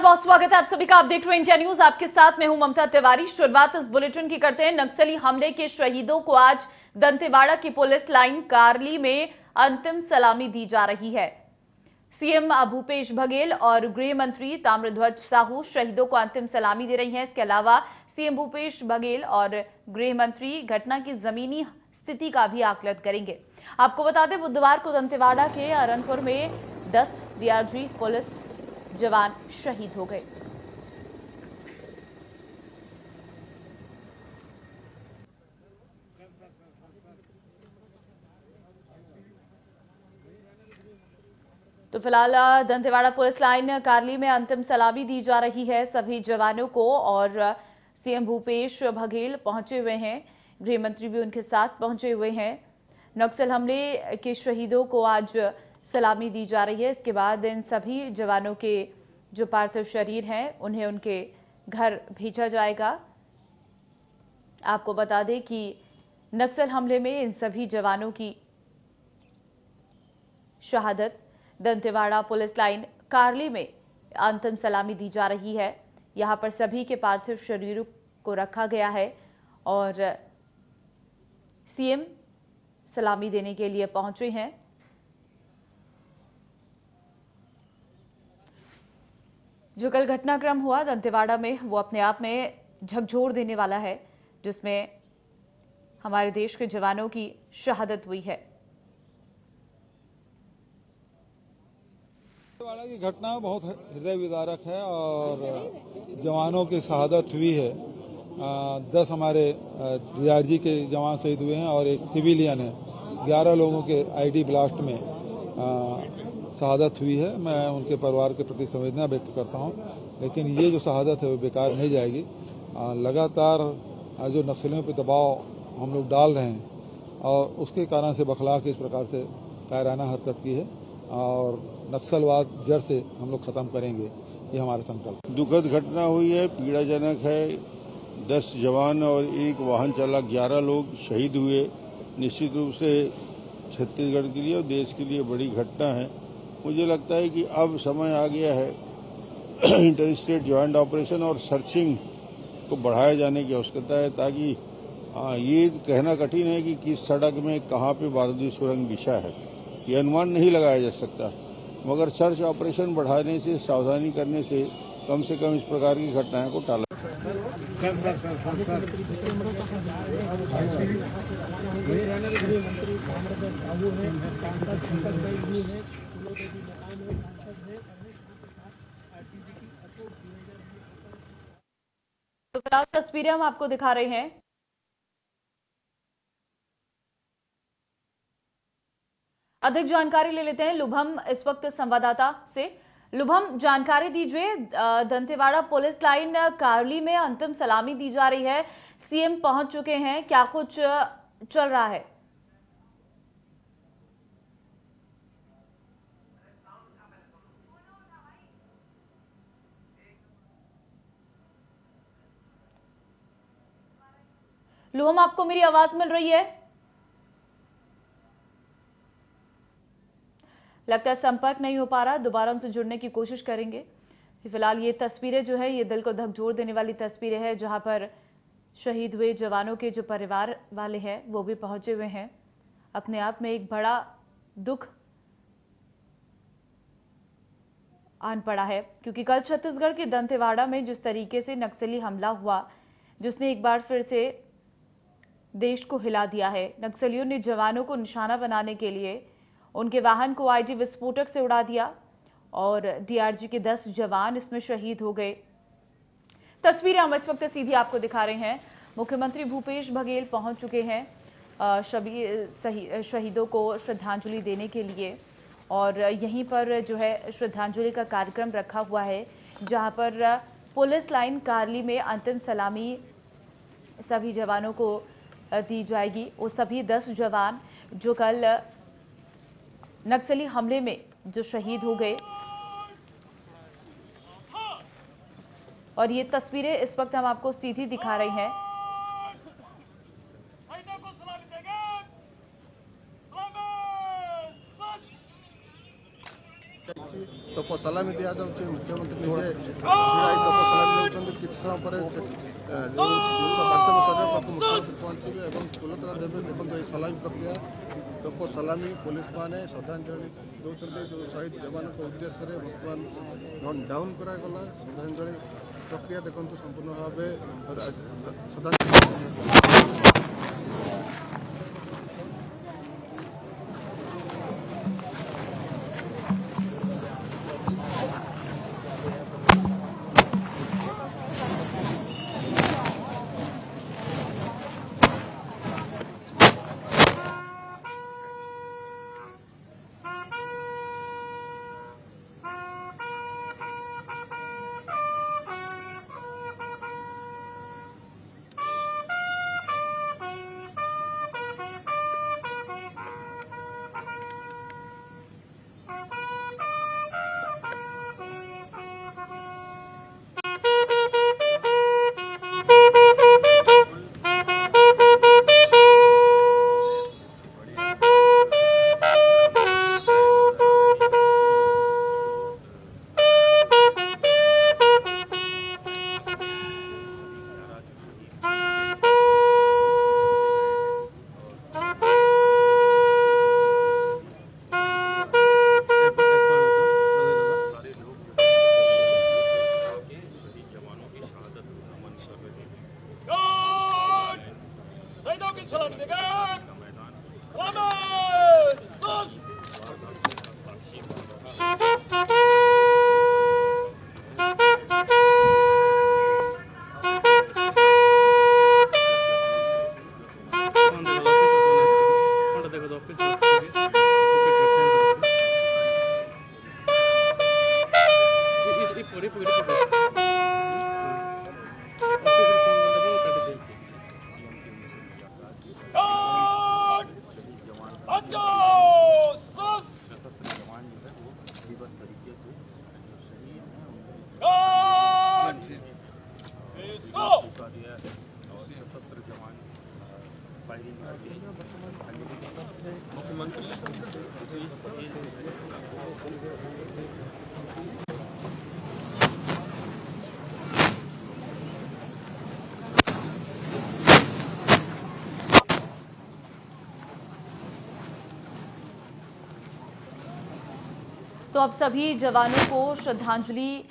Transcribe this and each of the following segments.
बहुत स्वागत है आप सभी का। आप देख रहे हैं इंडिया न्यूज, आपके साथ मैं हूं ममता तिवारी। शुरुआत इस बुलेटिन की करते हैं। नक्सली हमले के शहीदों को आज दंतेवाड़ा की पुलिस लाइन कारली में अंतिम सलामी दी जा रही है। सीएम भूपेश बघेल और गृह मंत्री ताम्रध्वज साहू शहीदों को अंतिम सलामी दे रही हैं। इसके अलावा सीएम भूपेश बघेल और गृह मंत्री घटना की जमीनी स्थिति का भी आकलन करेंगे। आपको बता दें, बुधवार को दंतेवाड़ा के अरनपुर में 10 डीआरजी पुलिस जवान शहीद हो गए। तो फिलहाल दंतेवाड़ा पुलिस लाइन कारली में अंतिम सलामी दी जा रही है सभी जवानों को, और सीएम भूपेश बघेल पहुंचे हुए हैं, गृह मंत्री भी उनके साथ पहुंचे हुए हैं। नक्सल हमले के शहीदों को आज सलामी दी जा रही है। इसके बाद इन सभी जवानों के जो पार्थिव शरीर हैं उन्हें उनके घर भेजा जाएगा। आपको बता दें कि नक्सल हमले में इन सभी जवानों की शहादत दंतेवाड़ा पुलिस लाइन कारली में अंतिम सलामी दी जा रही है। यहां पर सभी के पार्थिव शरीरों को रखा गया है और सीएम सलामी देने के लिए पहुंचे हैं। जो कल घटनाक्रम हुआ दंतेवाड़ा में, वो अपने आप में झकझोर देने वाला है, जिसमें हमारे देश के जवानों की शहादत हुई है। दंतेवाड़ा की घटना बहुत हृदय विदारक है और जवानों की शहादत हुई है। 10 हमारे डीआरजी के जवान शहीद हुए हैं और एक सिविलियन है। 11 लोगों के आईडी ब्लास्ट में शहादत हुई है। मैं उनके परिवार के प्रति संवेदना व्यक्त करता हूं, लेकिन ये जो शहादत है वो बेकार नहीं जाएगी। लगातार जो नक्सलियों पर दबाव हम लोग डाल रहे हैं और उसके कारण से बखला के इस प्रकार से कायराना हरकत की है और नक्सलवाद जड़ से हम लोग खत्म करेंगे, ये हमारा संकल्प। दुखद घटना हुई है, पीड़ाजनक है। 10 जवान और एक वाहन चालक 11 लोग शहीद हुए। निश्चित रूप से छत्तीसगढ़ के लिए और देश के लिए बड़ी घटना है। मुझे लगता है कि अब समय आ गया है इंटर स्टेट ज्वाइंट ऑपरेशन और सर्चिंग को बढ़ाए जाने की आवश्यकता है, ताकि ये कहना कठिन है कि किस सड़क में कहाँ पे बारूदी सुरंग बिछा है, ये अनुमान नहीं लगाया जा सकता। मगर सर्च ऑपरेशन बढ़ाने से, सावधानी करने से कम इस प्रकार की घटनाओं को टाला। तो फिलहाल तस्वीरें हम आपको दिखा रहे हैं। अधिक जानकारी ले लेते हैं लुभम इस वक्त संवाददाता से। लुभम, जानकारी दीजिए, दंतेवाड़ा पुलिस लाइन कारली में अंतिम सलामी दी जा रही है, सीएम पहुंच चुके हैं, क्या कुछ चल रहा है? लुभम, आपको मेरी आवाज मिल रही है? लगता है संपर्क नहीं हो पा रहा, दोबारा उनसे जुड़ने की कोशिश करेंगे। फिलहाल ये तस्वीरें जो है, ये दिल को धकझोर देने वाली तस्वीरें हैं, जहां पर शहीद हुए जवानों के जो परिवार वाले हैं वो भी पहुंचे हुए हैं। अपने आप में एक बड़ा दुख आन पड़ा है, क्योंकि कल छत्तीसगढ़ के दंतेवाड़ा में जिस तरीके से नक्सली हमला हुआ, जिसने एक बार फिर से देश को हिला दिया है। नक्सलियों ने जवानों को निशाना बनाने के लिए उनके वाहन को आईडी विस्फोटक से उड़ा दिया और डीआरजी के 10 जवान इसमें शहीद हो गए। तस्वीरें हम इस वक्त सीधी आपको दिखा रहे हैं। मुख्यमंत्री भूपेश बघेल पहुंच चुके हैं शहीदों को श्रद्धांजलि देने के लिए, और यहीं पर जो है श्रद्धांजलि का कार्यक्रम रखा हुआ है, जहां पर पुलिस लाइन कारली में अंतिम सलामी सभी जवानों को दी जाएगी। वो सभी 10 जवान जो कल नक्सली हमले में जो शहीद हो गए, और ये तस्वीरें इस वक्त हम आपको सीधी दिखा रहे हैं। तो सलामी दिया जाऊँच मुख्यमंत्री निजे छड़ा लोक सलामी देते किसी समय पर जो बार्ता शरीर पाक मुख्यमंत्री पहुँचे और फुलतोड़ा देवे। देखो ये सलामी प्रक्रिया लोक सलामी पुलिस मैंने श्रद्धांजलि दौरान जो शहीद जवान उद्देश्य बर्तमान डाउन करागला श्रद्धांजलि प्रक्रिया देखो संपूर्ण भाव श्रद्धांजलि। तो अब सभी जवानों को श्रद्धांजलि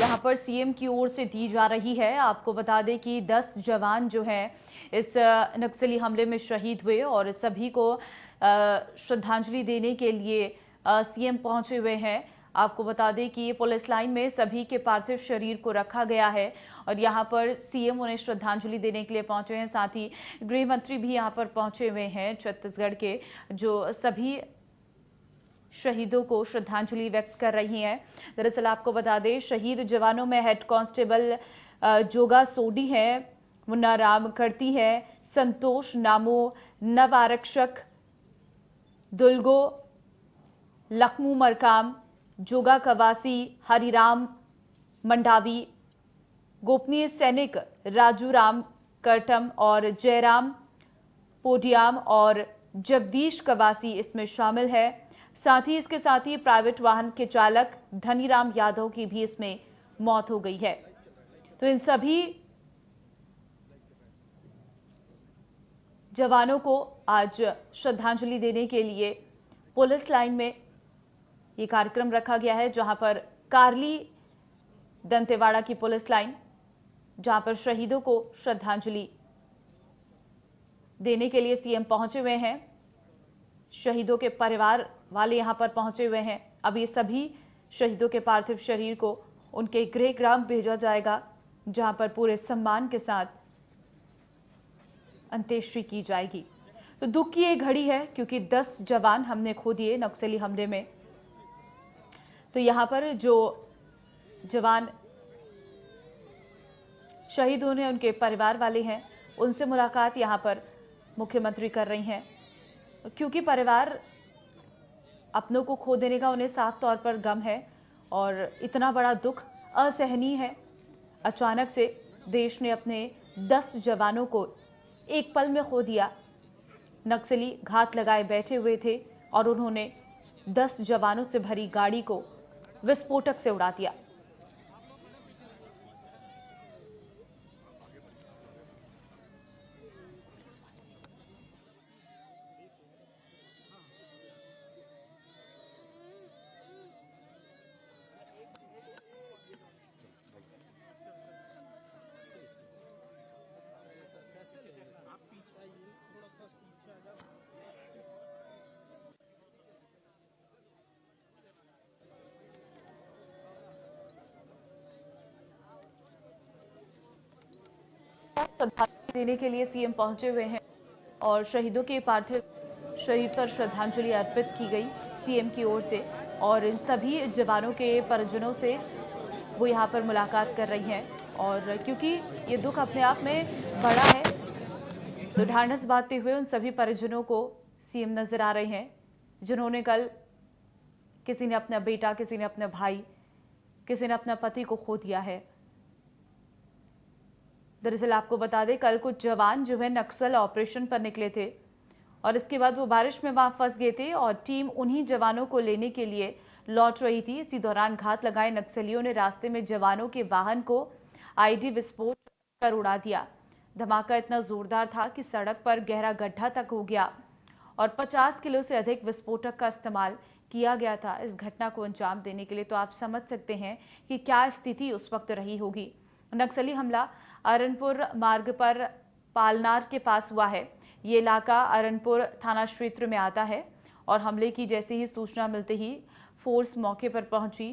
यहां पर सीएम की ओर से दी जा रही है। आपको बता दें कि 10 जवान जो हैं इस नक्सली हमले में शहीद हुए और सभी को श्रद्धांजलि देने के लिए सीएम पहुंचे हुए हैं। आपको बता दें कि पुलिस लाइन में सभी के पार्थिव शरीर को रखा गया है और यहां पर सीएम उन्हें श्रद्धांजलि देने के लिए पहुंचे हैं। साथ ही गृह मंत्री भी यहां पर पहुंचे हुए हैं छत्तीसगढ़ के, जो सभी शहीदों को श्रद्धांजलि व्यक्त कर रही हैं। दरअसल आपको बता दें, शहीद जवानों में हेड कांस्टेबल जोगा सोडी है, मुन्ना राम करती है, संतोष नामो, नव आरक्षक दुलगो, लखमू मरकाम, जोगा कवासी, हरिराम मंडावी, गोपनीय सैनिक राजू राम करटम और जयराम पोडियाम और जगदीश कवासी इसमें शामिल है। साथ ही इसके साथ ही प्राइवेट वाहन के चालक धनीराम यादव की भी इसमें मौत हो गई है। तो इन सभी जवानों को आज श्रद्धांजलि देने के लिए पुलिस लाइन में ये कार्यक्रम रखा गया है, जहां पर कार्ली दंतेवाड़ा की पुलिस लाइन, जहां पर शहीदों को श्रद्धांजलि देने के लिए सीएम पहुंचे हुए हैं। शहीदों के परिवार वाले यहां पर पहुंचे हुए हैं। अब ये सभी शहीदों के पार्थिव शरीर को उनके गृह ग्राम भेजा जाएगा, जहां पर पूरे सम्मान के साथ अंत्येष्टि की जाएगी। तो दुख की ये घड़ी है क्योंकि 10 जवान हमने खो दिए नक्सली हमले में। तो यहां पर जो जवान शहीद होने उनके परिवार वाले हैं, उनसे मुलाकात यहां पर मुख्यमंत्री कर रही हैं, क्योंकि परिवार अपनों को खो देने का उन्हें साफ तौर पर गम है और इतना बड़ा दुख असहनीय है। अचानक से देश ने अपने 10 जवानों को एक पल में खो दिया। नक्सली घात लगाए बैठे हुए थे और उन्होंने 10 जवानों से भरी गाड़ी को विस्फोटक से उड़ा दिया। श्रद्धांजलि देने के लिए सीएम पहुंचे हुए हैं और शहीदों के पार्थिव शरीर पर श्रद्धांजलि अर्पित की गई सीएम की ओर से, और इन सभी जवानों के परिजनों से वो यहां पर मुलाकात कर रही हैं। और क्योंकि ये दुख अपने आप में बड़ा है, तो ढांढस बांधते हुए उन सभी परिजनों को सीएम नजर आ रहे हैं, जिन्होंने कल किसी ने अपना बेटा, किसी ने अपना भाई, किसी ने अपना पति को खो दिया है। दरअसल आपको बता दें, कल कुछ जवान जो है नक्सल ऑपरेशन पर निकले थे और इसके बाद वो बारिश में वहां फंस गए थे और टीम उन्हीं जवानों को लेने के लिए लौट रही थी। इसी दौरान घात लगाए नक्सलियों ने रास्ते में जवानों के वाहन को आईडी विस्फोट कर उड़ा दिया। धमाका इतना जोरदार था कि सड़क पर गहरा गड्ढा तक हो गया और 50 किलो से अधिक विस्फोटक का इस्तेमाल किया गया था इस घटना को अंजाम देने के लिए। तो आप समझ सकते हैं कि क्या स्थिति उस वक्त रही होगी। नक्सली हमला अरनपुर मार्ग पर पालनार के पास हुआ है। ये इलाका अरनपुर थाना क्षेत्र में आता है और हमले की जैसी ही सूचना मिलते ही फोर्स मौके पर पहुंची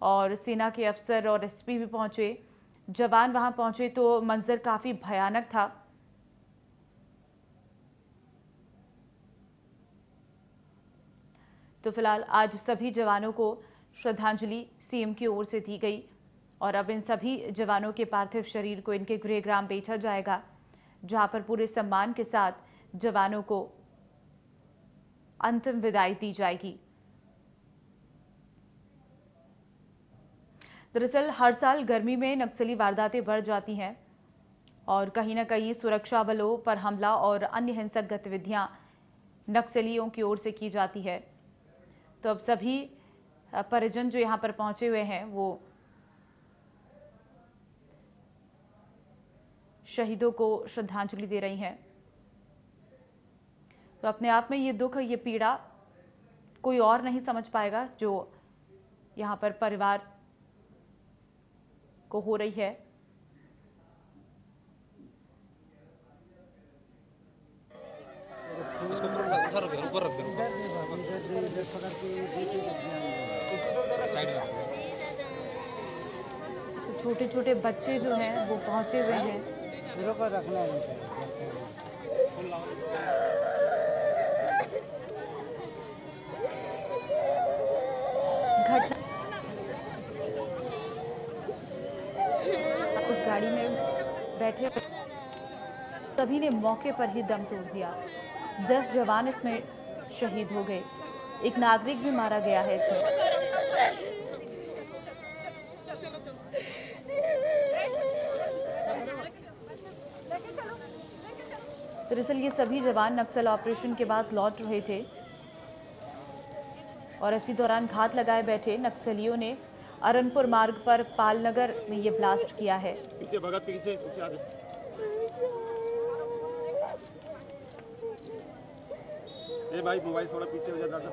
और सेना के अफसर और एसपी भी पहुंचे। जवान वहां पहुंचे तो मंजर काफी भयानक था। तो फिलहाल आज सभी जवानों को श्रद्धांजलि सीएम की ओर से दी गई और अब इन सभी जवानों के पार्थिव शरीर को इनके गृहग्राम भेजा जाएगा, जहां पर पूरे सम्मान के साथ जवानों को अंतिम विदाई दी जाएगी। दरअसल हर साल गर्मी में नक्सली वारदातें बढ़ जाती हैं और कहीं ना कहीं सुरक्षा बलों पर हमला और अन्य हिंसक गतिविधियां नक्सलियों की ओर से की जाती है। तो अब सभी परिजन जो यहां पर पहुंचे हुए हैं वो शहीदों को श्रद्धांजलि दे रही हैं। तो अपने आप में ये दुख, ये पीड़ा कोई और नहीं समझ पाएगा जो यहां पर परिवार को हो रही है। तो छोटे छोटे बच्चे जो हैं वो पहुंचे हुए हैं। घटना उस गाड़ी में बैठे सभी ने मौके पर ही दम तोड़ दिया। 10 जवान इसमें शहीद हो गए, एक नागरिक भी मारा गया है इसमें। दरअसल ये सभी जवान नक्सल ऑपरेशन के बाद लौट रहे थे और इसी दौरान घात लगाए बैठे नक्सलियों ने अरनपुर मार्ग पर पालनगर में ये ब्लास्ट किया है। पीछे भगत पीछे आगे। ए भाई मोबाइल थोड़ा पीछे हो जा दादा।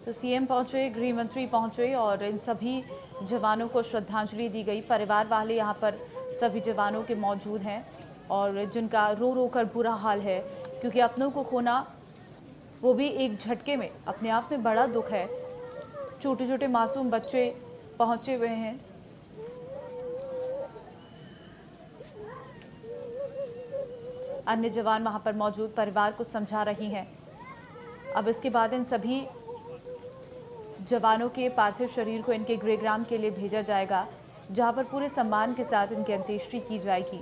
तो सीएम पहुंचे, गृह मंत्री पहुंचे और इन सभी जवानों को श्रद्धांजलि दी गई। परिवार वाले यहां पर सभी जवानों के मौजूद हैं और जिनका रो रो कर बुरा हाल है, क्योंकि अपनों को खोना वो भी एक झटके में अपने आप में बड़ा दुख है। छोटे छोटे मासूम बच्चे पहुंचे हुए हैं। अन्य जवान वहां पर मौजूद परिवार को समझा रही हैं। अब इसके बाद इन सभी जवानों के पार्थिव शरीर को इनके गृहग्राम के लिए भेजा जाएगा, जहां पर पूरे सम्मान के साथ इनकी अंत्येष्टि की जाएगी।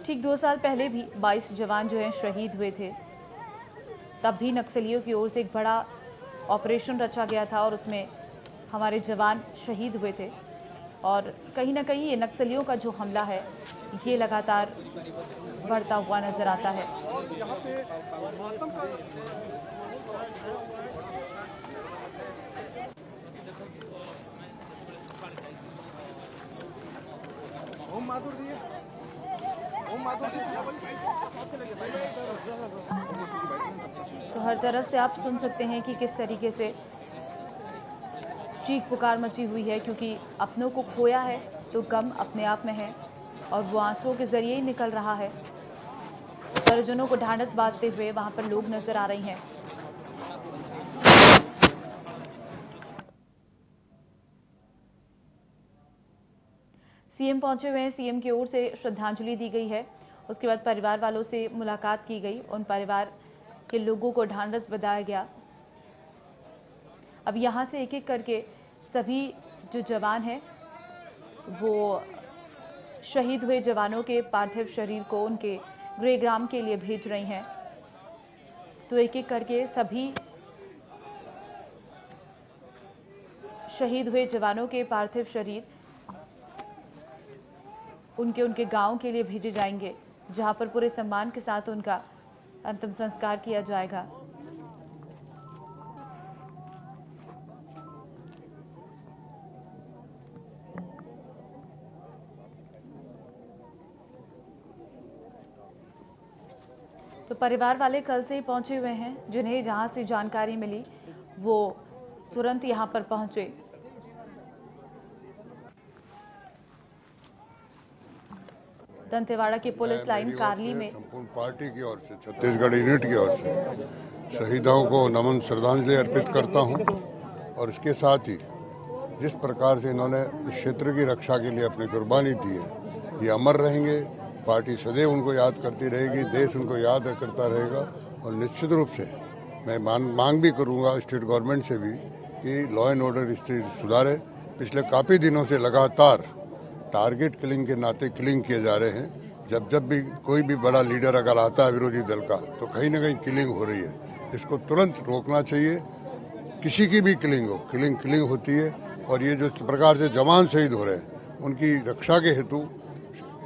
ठीक 2 साल पहले भी 22 जवान जो हैं शहीद हुए थे। तब भी नक्सलियों की ओर से एक बड़ा ऑपरेशन रचा गया था और उसमें हमारे जवान शहीद हुए थे। और कहीं ना कहीं ये नक्सलियों का जो हमला है ये लगातार बढ़ता हुआ नजर आता है। तो हर तरफ से आप सुन सकते हैं कि किस तरीके से चीख पुकार मची हुई है, क्योंकि अपनों को खोया है तो गम अपने आप में है और वो आंसुओं के जरिए ही निकल रहा है। परिजनों को ढांढस बांधते हुए वहां पर लोग नजर आ रही हैं। सीएम पहुंचे हुए हैं, सीएम की ओर से श्रद्धांजलि दी गई है। उसके बाद परिवार वालों से मुलाकात की गई, उन परिवार के लोगों को ढांढस बंधाया गया। अब यहां से एक एक करके सभी जो जवान हैं वो शहीद हुए जवानों के पार्थिव शरीर को उनके गृहग्राम के लिए भेज रही हैं। तो एक एक करके सभी शहीद हुए जवानों के पार्थिव शरीर उनके गांव के लिए भेजे जाएंगे, जहां पर पूरे सम्मान के साथ उनका अंतिम संस्कार किया जाएगा। तो परिवार वाले कल से ही पहुंचे हुए हैं। जिन्हें जहां से जानकारी मिली वो तुरंत यहां पर पहुंचे। दंतेवाड़ा की पुलिस लाइन कारली में संपूर्ण पार्टी की ओर से, छत्तीसगढ़ यूनिट की ओर से शहीदों को नमन श्रद्धांजलि अर्पित करता हूं। और इसके साथ ही जिस प्रकार से इन्होंने इस क्षेत्र की रक्षा के लिए अपनी कुर्बानी दी है, ये अमर रहेंगे। पार्टी सदैव उनको याद करती रहेगी, देश उनको याद करता रहेगा। और निश्चित रूप से मैं मांग भी करूंगा स्टेट गवर्नमेंट से भी कि लॉ एंड ऑर्डर स्थिति सुधारे। पिछले काफ़ी दिनों से लगातार टारगेट किलिंग के नाते किलिंग किए जा रहे हैं। जब भी कोई भी बड़ा लीडर अगर आता है विरोधी दल का, तो कहीं ना कहीं किलिंग हो रही है। इसको तुरंत रोकना चाहिए। किसी की भी किलिंग हो, किलिंग होती है। और ये जो प्रकार से जवान शहीद हो रहे हैं, उनकी रक्षा के हेतु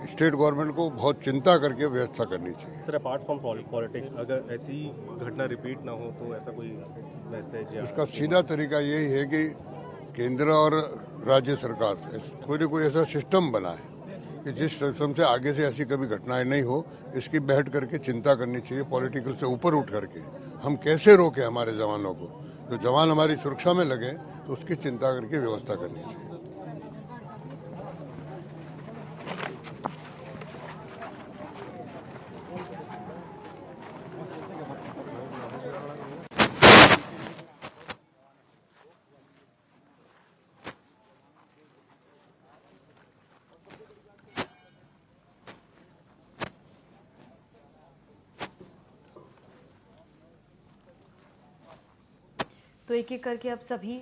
स्टेट गवर्नमेंट को बहुत चिंता करके व्यवस्था करनी चाहिए। सर, अपार्ट फ्रॉम पॉलिटिक्स, अगर ऐसी घटना रिपीट ना हो तो ऐसा कोई मैसेज या इसका सीधा तरीका यही है कि केंद्र और राज्य सरकार कोई न कोई ऐसा सिस्टम बनाए कि जिस सिस्टम से आगे से ऐसी कभी घटनाएं नहीं हो। इसकी बैठ करके चिंता करनी चाहिए, पॉलिटिकल से ऊपर उठ करके हम कैसे रोकें हमारे जवानों को। जो जवान हमारी सुरक्षा में लगे तो उसकी चिंता करके व्यवस्था करनी चाहिए। तो एक एक करके अब सभी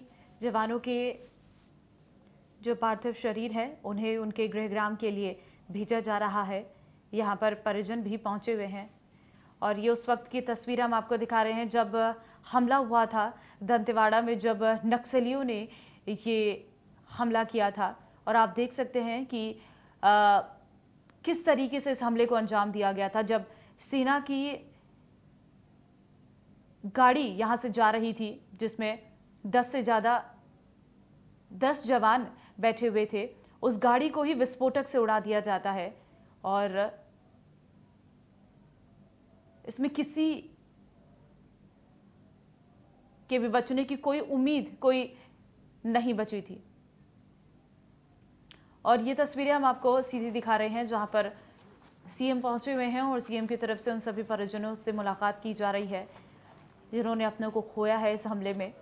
जवानों के जो पार्थिव शरीर है उन्हें उनके गृहग्राम के लिए भेजा जा रहा है। यहाँ पर परिजन भी पहुंचे हुए हैं और ये उस वक्त की तस्वीर हम आपको दिखा रहे हैं जब हमला हुआ था दंतेवाड़ा में, जब नक्सलियों ने ये हमला किया था। और आप देख सकते हैं कि किस तरीके से इस हमले को अंजाम दिया गया था। जब सेना की गाड़ी यहां से जा रही थी जिसमें 10 जवान बैठे हुए थे, उस गाड़ी को ही विस्फोटक से उड़ा दिया जाता है और इसमें किसी के भी बचने की कोई उम्मीद कोई नहीं बची थी। और ये तस्वीरें हम आपको सीधी दिखा रहे हैं जहां पर सीएम पहुंचे हुए हैं और सीएम की तरफ से उन सभी परिजनों से मुलाकात की जा रही है जिन्होंने अपनों को खोया है इस हमले में।